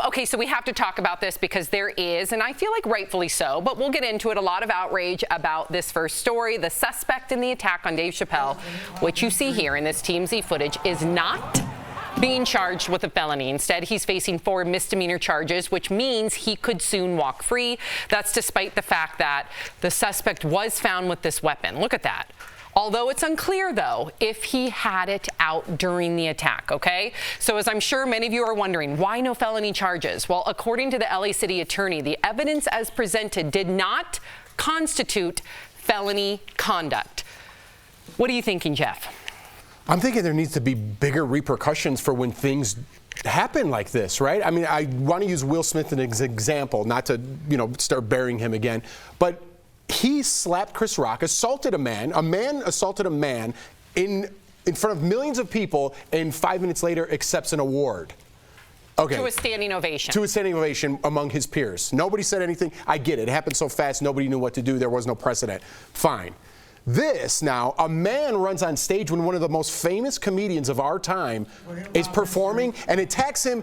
Okay, so we have to talk about this because there is, and I feel like rightfully so, but we'll get into it, a lot of outrage about this first story. The suspect in the attack on Dave Chappelle, which you see here in this TMZ footage, is not being charged with a felony. Instead, he's facing 4 misdemeanor charges, which means he could soon walk free. That's despite the fact that the suspect was found with this weapon. Look at that. Although it's unclear, though, if he had it out during the attack, okay? So as I'm sure many of you are wondering, why no felony charges? Well, according to the LA City Attorney, the evidence as presented did not constitute felony conduct. What are you thinking, Jeff? I'm thinking there needs to be bigger repercussions for when things happen like this, right? I mean, I want to use Will Smith as an example, not to, start burying him again, but he slapped Chris Rock, assaulted a man assaulted a man in front of millions of people, and 5 minutes later accepts an award. Okay. To a standing ovation. To a standing ovation among his peers. Nobody said anything. I get it. It happened so fast, nobody knew what to do. There was no precedent. Fine. This now, a man runs on stage when one of the most famous comedians of our time is performing and attacks him.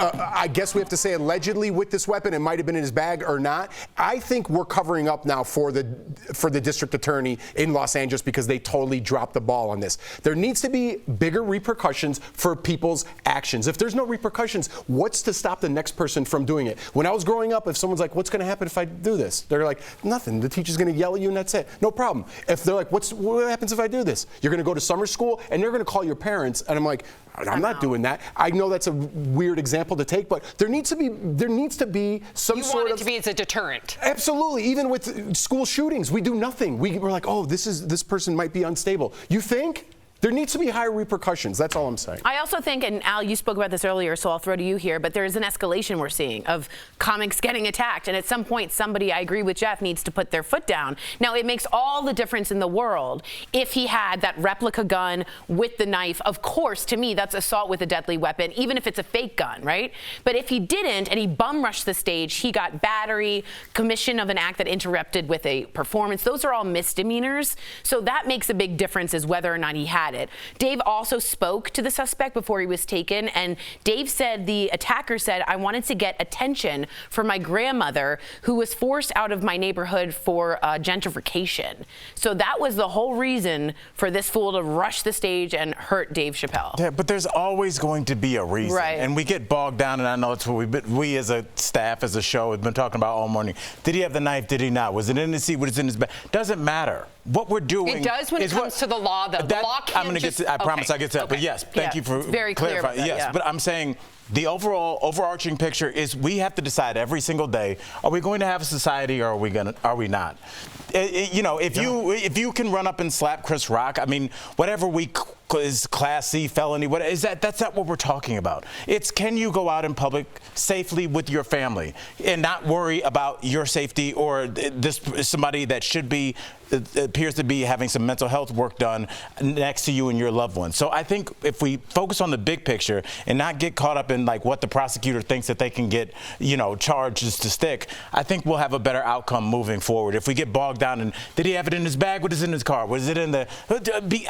I guess we have to say allegedly with this weapon. It might have been in his bag or not. I think we're covering up now for the district attorney in Los Angeles because they totally dropped the ball on this. There needs to be bigger repercussions for people's actions. If there's no repercussions, what's to stop the next person from doing it? When I was growing up, if someone's like, what's going to happen if I do this? They're like, nothing. The teacher's going to yell at you and that's it. No problem. If they're like, what happens if I do this? You're going to go to summer school and they're going to call your parents. And I'm like, I'm not doing that. I know that's a weird example to take, but there needs to be some sort of. You want it to be as a deterrent. Absolutely. Even with school shootings, we do nothing. We're like, oh, this person might be unstable. You think? There needs to be higher repercussions. That's all I'm saying. I also think, and Al, you spoke about this earlier, so I'll throw to you here, but there is an escalation we're seeing of comics getting attacked. And at some point, somebody, I agree with Jeff, needs to put their foot down. Now, it makes all the difference in the world if he had that replica gun with the knife. Of course, to me, that's assault with a deadly weapon, even if it's a fake gun, right? But if he didn't and he bum rushed the stage, he got battery, commission of an act that interrupted with a performance. Those are all misdemeanors. So that makes a big difference as whether or not he had it. Dave also spoke to the suspect before he was taken, and Dave said the attacker said, I wanted to get attention for my grandmother who was forced out of my neighborhood for gentrification. So that was the whole reason for this fool to rush the stage and hurt Dave Chappelle. Yeah, but there's always going to be a reason. Right. And we get bogged down, and I know it's what we as a staff, as a show, have been talking about all morning. Did he have the knife? Did he not? Was it in his seat? Was it in his bag? Doesn't matter. What we're doing. It does when it comes to the law, though. The law can't I'm going to get to, I promise I get to that. But yes, thank you for very clarifying. Clear yes, but I'm saying the overarching picture is we have to decide every single day: are we going to have a society, or are we not? If you can run up and slap Chris Rock, I mean, whatever is Class C felony, what is that? That's not what we're talking about. It's can you go out in public safely with your family and not worry about your safety or this somebody that should be appears to be having some mental health work done next to you and your loved ones. So I think if we focus on the big picture and not get caught up in like what the prosecutor thinks that they can get, charges to stick, I think we'll have a better outcome moving forward. If we get bogged down in, did he have it in his bag? What is in his car? Was it in the,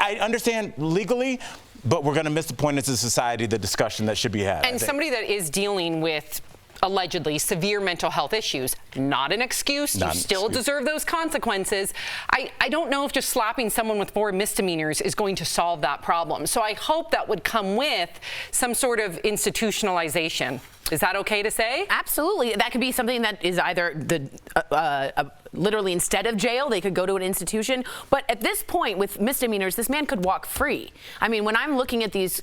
I understand legally, but we're going to miss the point as a society, the discussion that should be had. And somebody that is dealing with allegedly severe mental health issues, not an excuse. You still deserve those consequences. I don't know if just slapping someone with 4 misdemeanors is going to solve that problem. So I hope that would come with some sort of institutionalization. Is that okay to say? Absolutely. That could be something that is either literally instead of jail, they could go to an institution. But at this point with misdemeanors, this man could walk free. I mean, when I'm looking at these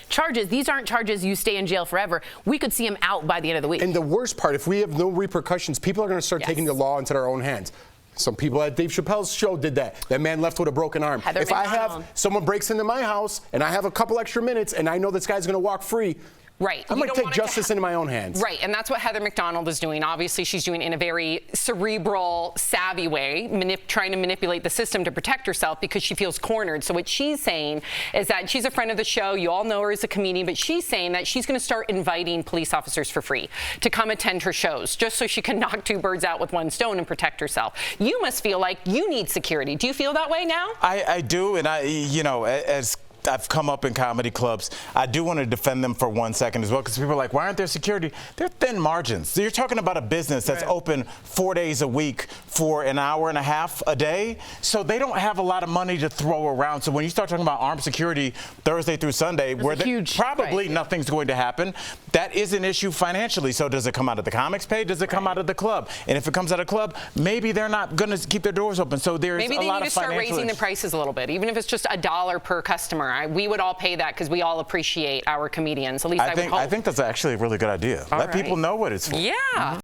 charges, these aren't charges you stay in jail forever. We could see him out by the end of the week. And the worst part, if we have no repercussions, people are going to start taking the law into their own hands. Some people at Dave Chappelle's show did that. That man left with a broken arm. If I have someone breaks into my house and I have a couple extra minutes and I know this guy's going to walk free, right. I might take justice into my own hands. Right, and that's what Heather McDonald is doing. Obviously, she's doing it in a very cerebral, savvy way, trying to manipulate the system to protect herself because she feels cornered. So what she's saying is that she's a friend of the show. You all know her as a comedian, but she's saying that she's going to start inviting police officers for free to come attend her shows just so she can knock 2 birds out with 1 stone and protect herself. You must feel like you need security. Do you feel that way now? I do, and as I've come up in comedy clubs. I do want to defend them for 1 second as well, because people are like, why aren't there security? They're thin margins. So you're talking about a business that's open 4 days a week for an hour and a half a day. So they don't have a lot of money to throw around. So when you start talking about armed security Thursday through Sunday, where probably nothing's going to happen, that is an issue financially. So does it come out of the comics pay? Does it come out of the club? And if it comes out of the club, maybe they're not going to keep their doors open. So there's maybe a they lot need of to start raising the prices a little bit, even if it's just $1 per customer. We would all pay that because we all appreciate our comedians. At least I would hope. I think that's actually a really good idea. Let people know what it's for. Yeah.